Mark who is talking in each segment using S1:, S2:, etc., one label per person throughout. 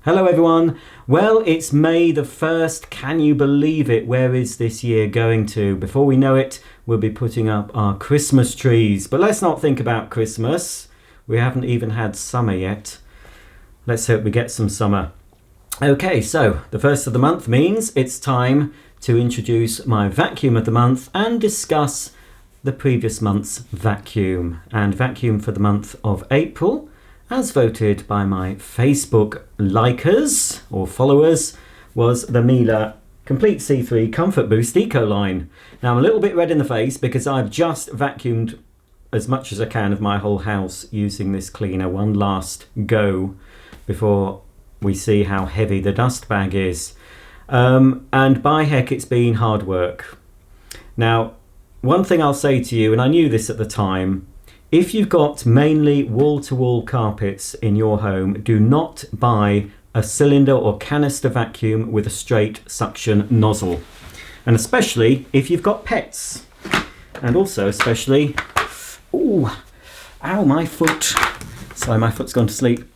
S1: Hello everyone. Well, it's May the 1st. Can you believe it? Where is this year going to? Before we know it, we'll be putting up our Christmas trees. But let's not think about Christmas. We haven't even had summer yet. Let's hope we get some summer. Okay, so the first of the month means it's time to introduce my vacuum of the month and discuss the previous month's vacuum. And vacuum for the month of April, as voted by my Facebook likers or followers, was the Miele Complete C3 Comfort Boost Eco line. Now I'm a little bit red in the face because I've just vacuumed as much as I can of my whole house using this cleaner. One last go before we see how heavy the dust bag is. And by heck, it's been hard work. Now, one thing I'll say to you, and I knew this at the time, if you've got mainly wall-to-wall carpets in your home, do not buy a cylinder or canister vacuum with a straight suction nozzle. And especially if you've got pets. And also especially, ooh, ow, my foot. Sorry, my foot's gone to sleep.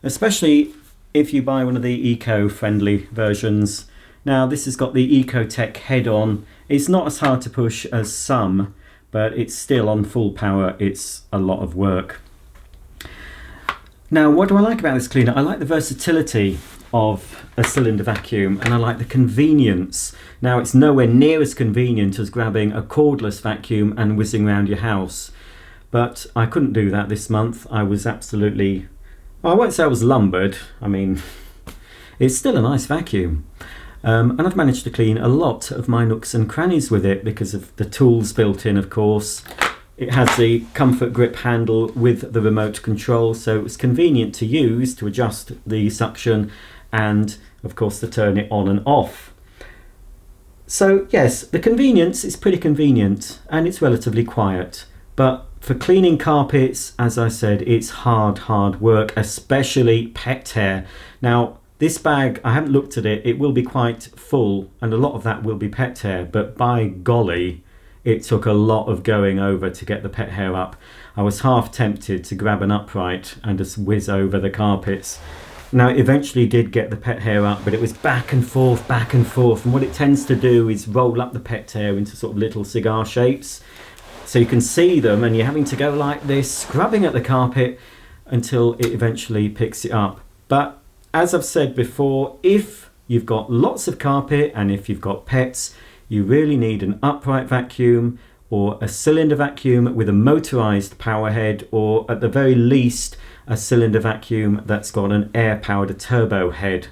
S1: Especially if you buy one of the eco-friendly versions. Now this has got the Ecotech head on. It's not as hard to push as some, but it's still on full power. It's a lot of work. Now, what do I like about this cleaner? I like the versatility of a cylinder vacuum, and I like the convenience. Now, it's nowhere near as convenient as grabbing a cordless vacuum and whizzing around your house, but I couldn't do that this month. I was absolutely, well, I won't say I was lumbered. I mean, it's still a nice vacuum. And I've managed to clean a lot of my nooks and crannies with it because of the tools built in, of course. It has the comfort grip handle with the remote control, so it's convenient to use to adjust the suction and, of course, to turn it on and off. So, yes, the convenience is pretty convenient and it's relatively quiet. But for cleaning carpets, as I said, it's hard work, especially pet hair. Now, this bag, I haven't looked at it, it will be quite full and a lot of that will be pet hair, but by golly, it took a lot of going over to get the pet hair up. I was half tempted to grab an upright and just whiz over the carpets. Now, it eventually did get the pet hair up, but it was back and forth, and what it tends to do is roll up the pet hair into sort of little cigar shapes. So you can see them and you're having to go like this, scrubbing at the carpet until it eventually picks it up. But as I've said before, if you've got lots of carpet and if you've got pets, you really need an upright vacuum or a cylinder vacuum with a motorized power head, or at the very least a cylinder vacuum that's got an air-powered turbo head.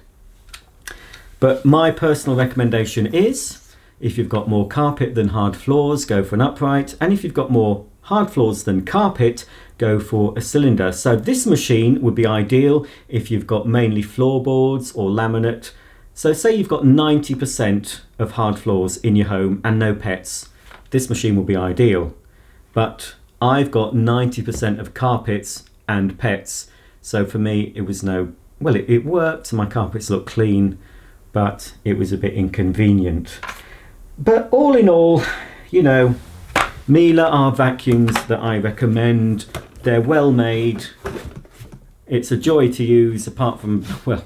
S1: But my personal recommendation is, if you've got more carpet than hard floors, go for an upright, and if you've got more hard floors than carpet, go for a cylinder. So this machine would be ideal if you've got mainly floorboards or laminate. So say you've got 90% of hard floors in your home and no pets, this machine will be ideal. But I've got 90% of carpets and pets, so for me it was no, well, it worked, my carpets look clean, but it was a bit inconvenient. But all in all, you know, Miele are vacuums that I recommend. They're well made. It's a joy to use, apart from, well,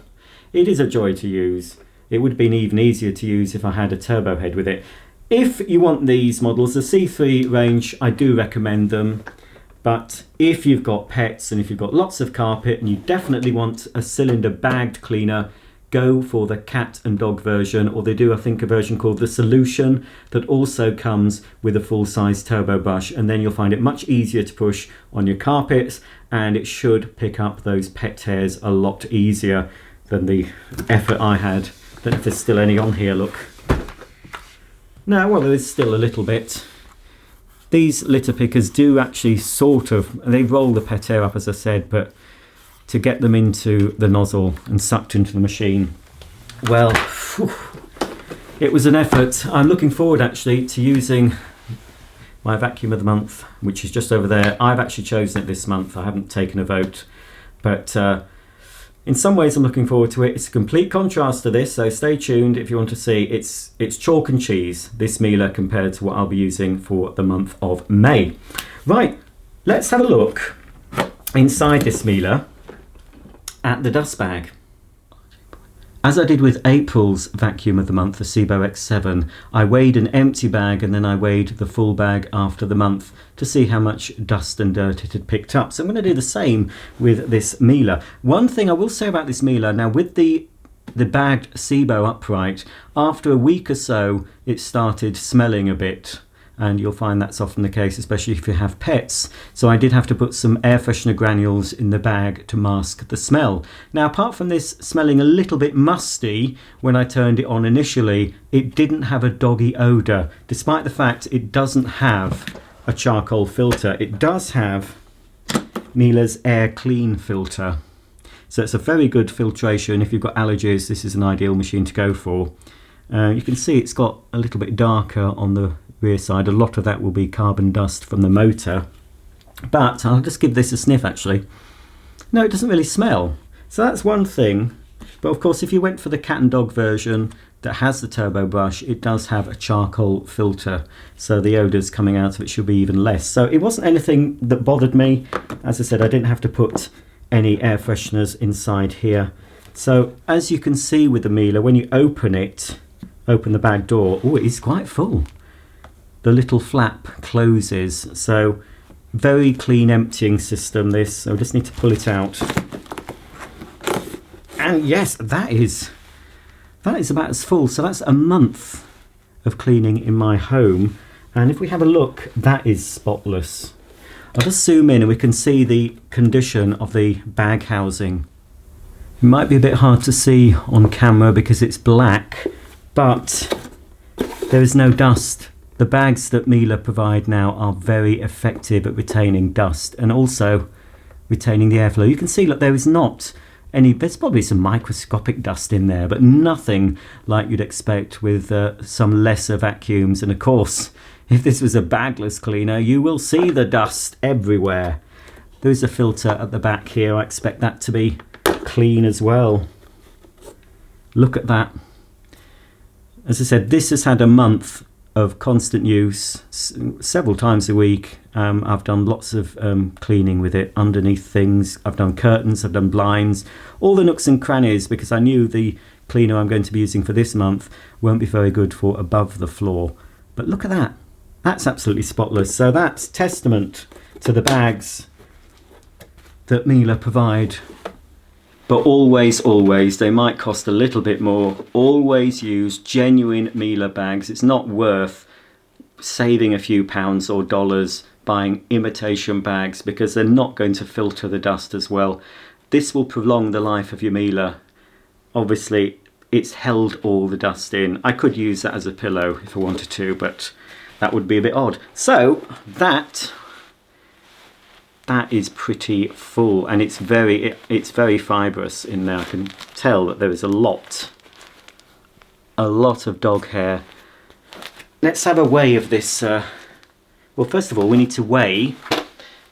S1: it is a joy to use. It would have been even easier to use if I had a turbo head with it. If you want these models, the C3 range, I do recommend them. But if you've got pets and if you've got lots of carpet and you definitely want a cylinder bagged cleaner, go for the cat and dog version, or they do, I think, a version called the Solution that also comes with a full-size turbo brush, and then you'll find it much easier to push on your carpets, and it should pick up those pet hairs a lot easier than the effort I had. Don't know if there's still any on here, look. No, well, there is still a little bit. These litter pickers do actually sort of, they roll the pet hair up, as I said, but to get them into the nozzle and sucked into the machine, well, whew, it was an effort. I'm looking forward actually to using my vacuum of the month, which is just over there. I've actually chosen it this month. I haven't taken a vote, but in some ways I'm looking forward to it. It's a complete contrast to this, so stay tuned if you want to see. It's chalk and cheese, this Miele, compared to what I'll be using for the month of May. Right, let's have a look inside this Miele. at the dust bag. As I did with April's vacuum of the month, the Sebo X7, I weighed an empty bag and then I weighed the full bag after the month to see how much dust and dirt it had picked up. So I'm going to do the same with this Miele. One thing I will say about this Miele, now with the bagged Sebo upright, after a week or so it started smelling a bit. And you'll find that's often the case, especially if you have pets. So I did have to put some air freshener granules in the bag to mask the smell. Now, apart from this smelling a little bit musty when I turned it on initially, it didn't have a doggy odour, despite the fact it doesn't have a charcoal filter. It does have Miele's Air Clean filter. So it's a very good filtration. If you've got allergies, this is an ideal machine to go for. You can see it's got a little bit darker on the rear side. A lot of that will be carbon dust from the motor, but I'll just give this a sniff actually. No, it doesn't really smell, so that's one thing. But of course, if you went for the cat and dog version that has the turbo brush, it does have a charcoal filter, so the odours coming out of it should be even less. So it wasn't anything that bothered me. As I said, I didn't have to put any air fresheners inside here. So as you can see with the Miele, when you open the bag door, oh, it is quite full. The little flap closes, so very clean emptying system this. So I just need to pull it out. And yes, that is about as full. So that's a month of cleaning in my home. And if we have a look, that is spotless. I'll just zoom in and we can see the condition of the bag housing. It might be a bit hard to see on camera because it's black, but there is no dust. The bags that Miele provide now are very effective at retaining dust and also retaining the airflow. You can see, look, there is not any, there's probably some microscopic dust in there, but nothing like you'd expect with some lesser vacuums. And of course, if this was a bagless cleaner, you will see the dust everywhere. There is a filter at the back here. I expect that to be clean as well. Look at that. As I said, this has had a month of constant use, several times a week. I've done lots of cleaning with it underneath things. I've done curtains, I've done blinds, all the nooks and crannies, because I knew the cleaner I'm going to be using for this month won't be very good for above the floor. But look at that, that's absolutely spotless. So that's testament to the bags that Miele provide. But always, they might cost a little bit more. Always use genuine Miele bags. It's not worth saving a few pounds or dollars buying imitation bags because they're not going to filter the dust as well. This will prolong the life of your Miele. Obviously, it's held all the dust in. I could use that as a pillow if I wanted to, but that would be a bit odd. So that is pretty full, and it's very fibrous in there. I can tell that there is a lot of dog hair. Let's have a weigh of this. Well, first of all, we need to weigh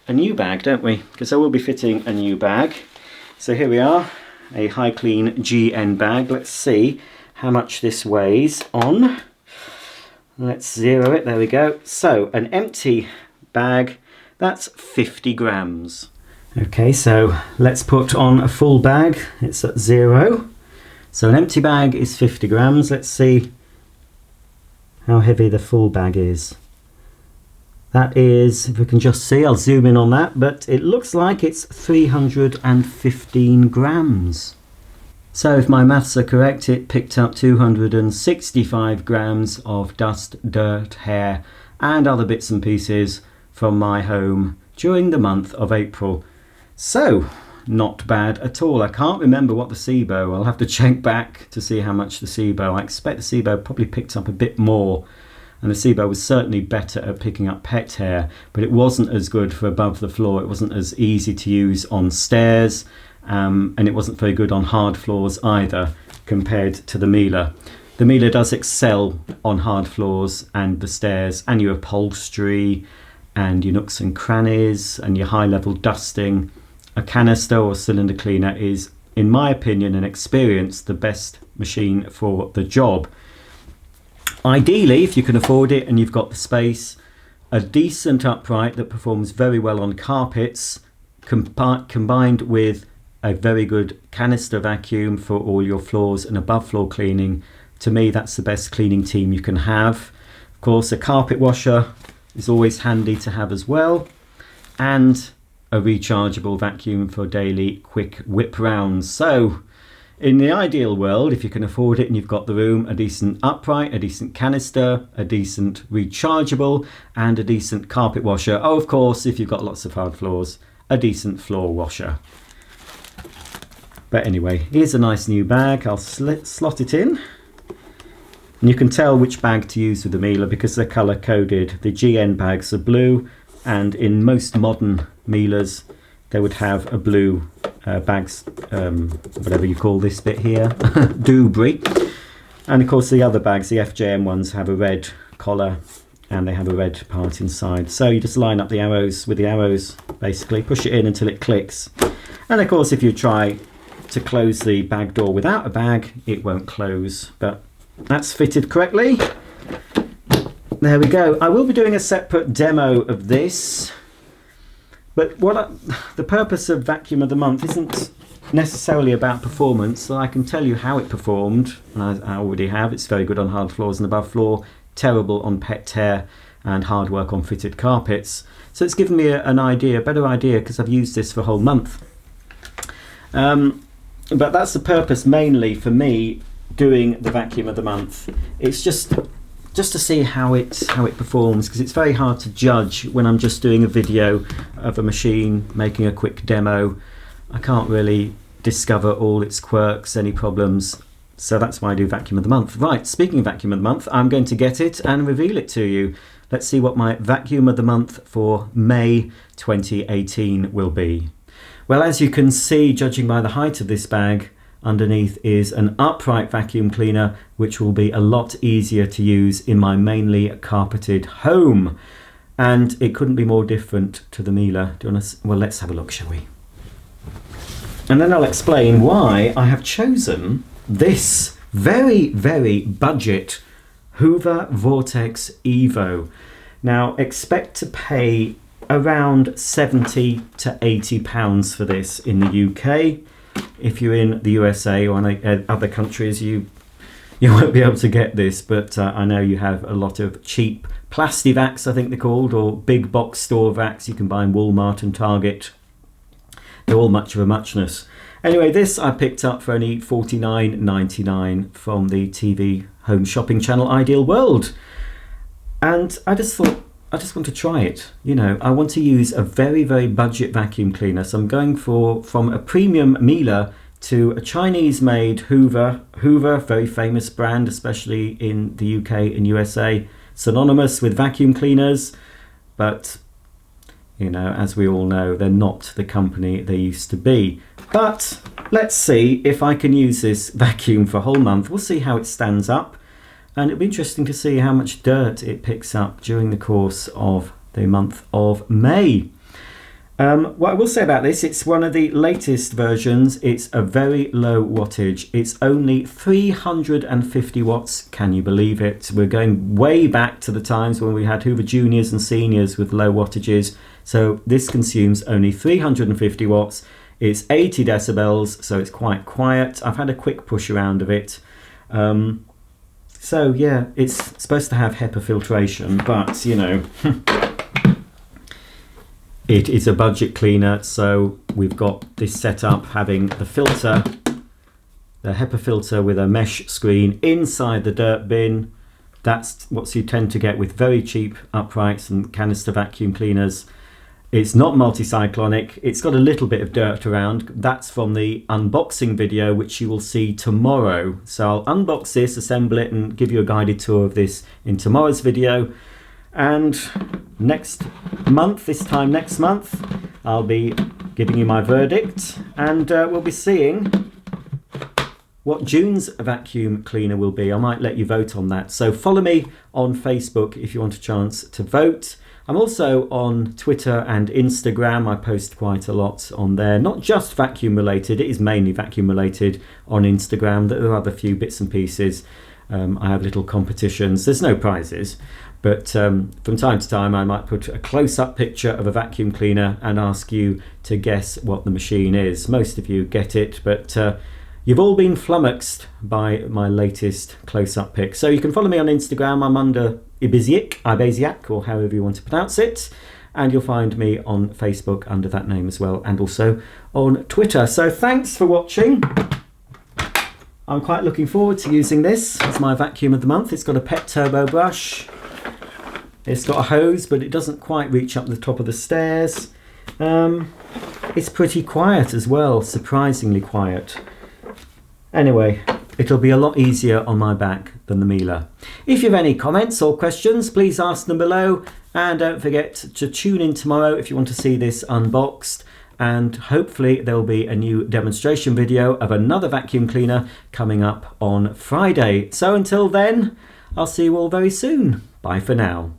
S1: a new bag, don't we? Because I will be fitting a new bag. So here we are, a High Clean GN bag. Let's see how much this weighs on. Let's zero it, there we go. So an empty bag, that's 50 grams. Okay, so let's put on a full bag. It's at 0. So an empty bag is 50 grams. Let's see how heavy the full bag is. That is, if we can just see, I'll zoom in on that, but it looks like it's 315 grams. So if my maths are correct, it picked up 265 grams of dust, dirt, hair, and other bits and pieces from my home during the month of April. So not bad at all. I can't remember what the Sebo, I'll have to check back to see how much the Sebo, I expect the Sebo probably picked up a bit more, and the Sebo was certainly better at picking up pet hair, but it wasn't as good for above the floor. It wasn't as easy to use on stairs, and it wasn't very good on hard floors either compared to the Miele. The Miele does excel on hard floors and the stairs and your upholstery and your nooks and crannies and your high level dusting. A canister or cylinder cleaner is, in my opinion and experience, the best machine for the job. Ideally, if you can afford it and you've got the space, a decent upright that performs very well on carpets combined with a very good canister vacuum for all your floors and above floor cleaning. To me, that's the best cleaning team you can have. Of course, a carpet washer is always handy to have as well, and a rechargeable vacuum for daily quick whip rounds. So in the ideal world, if you can afford it and you've got the room, a decent upright, a decent canister, a decent rechargeable, and a decent carpet washer. Oh, of course, if you've got lots of hard floors, a decent floor washer. But anyway, here's a nice new bag. I'll slot it in. And you can tell which bag to use with the Miele because they're colour coded. The GN bags are blue, and in most modern Miele's they would have a blue bags, whatever you call this bit here, doobry. And of course the other bags, the FJM ones, have a red collar and they have a red part inside. So you just line up the arrows with the arrows, basically push it in until it clicks. And of course if you try to close the bag door without a bag, it won't close, but that's fitted correctly. There we go. I will be doing a separate demo of this, but the purpose of Vacuum of the Month isn't necessarily about performance. So I can tell you how it performed, and I already have. It's very good on hard floors and above floor, terrible on pet tear and hard work on fitted carpets. So it's given me a better idea, because I've used this for a whole month. But that's the purpose mainly for me doing the Vacuum of the Month. It's just to see how it performs, because it's very hard to judge when I'm just doing a video of a machine making a quick demo. I can't really discover all its quirks, any problems, so that's why I do Vacuum of the Month. Right, speaking of Vacuum of the Month, I'm going to get it and reveal it to you. Let's see what my Vacuum of the Month for May 2018 will be. Well, as you can see, judging by the height of this bag, underneath is an upright vacuum cleaner, which will be a lot easier to use in my mainly carpeted home. And it couldn't be more different to the Miele. Well, let's have a look, shall we? And then I'll explain why I have chosen this very, very budget Hoover Vortex Evo. Now, expect to pay around £70 to £80 for this in the UK. If you're in the USA or other countries, you won't be able to get this, but I know you have a lot of cheap Plastivacs, I think they're called, or big box store vacs you can buy in Walmart and Target. They're all much of a muchness. Anyway, this I picked up for only $49.99 from the TV home shopping channel Ideal World. And I just thought, I just want to try it. You know, I want to use a very, very budget vacuum cleaner. So I'm going from a premium Miele to a Chinese-made Hoover. Hoover, very famous brand, especially in the UK and USA. Synonymous with vacuum cleaners. But, you know, as we all know, they're not the company they used to be. But let's see if I can use this vacuum for a whole month. We'll see how it stands up. And it'll be interesting to see how much dirt it picks up during the course of the month of May. What I will say about this, it's one of the latest versions. It's a very low wattage. It's only 350 watts. Can you believe it? We're going way back to the times when we had Hoover Juniors and Seniors with low wattages. So this consumes only 350 watts. It's 80 decibels, so it's quite quiet. I've had a quick push around of it. So yeah, it's supposed to have HEPA filtration, but you know, it is a budget cleaner. So we've got this set up having the filter, the HEPA filter with a mesh screen inside the dirt bin. That's what you tend to get with very cheap uprights and canister vacuum cleaners. It's not multi-cyclonic. It's got a little bit of dirt around. That's from the unboxing video, which you will see tomorrow. So I'll unbox this, assemble it, and give you a guided tour of this in tomorrow's video. And next month, this time next month, I'll be giving you my verdict, and we'll be seeing what June's vacuum cleaner will be. I might let you vote on that. So follow me on Facebook if you want a chance to vote. I'm also on Twitter and Instagram. I post quite a lot on there, not just vacuum related. It is mainly vacuum related on Instagram. There are other few bits and pieces. I have little competitions. There's no prizes, but from time to time I might put a close-up picture of a vacuum cleaner and ask you to guess what the machine is. Most of you get it, but you've all been flummoxed by my latest close-up pic. So you can follow me on Instagram. I'm under Ibiziak, or however you want to pronounce it. And you'll find me on Facebook under that name as well, and also on Twitter. So thanks for watching. I'm quite looking forward to using this as my vacuum of the month. It's got a pet turbo brush. It's got a hose, but it doesn't quite reach up the top of the stairs. It's pretty quiet as well, surprisingly quiet. Anyway, it'll be a lot easier on my back than the Miele. If you have any comments or questions, please ask them below. And don't forget to tune in tomorrow if you want to see this unboxed. And hopefully there'll be a new demonstration video of another vacuum cleaner coming up on Friday. So until then, I'll see you all very soon. Bye for now.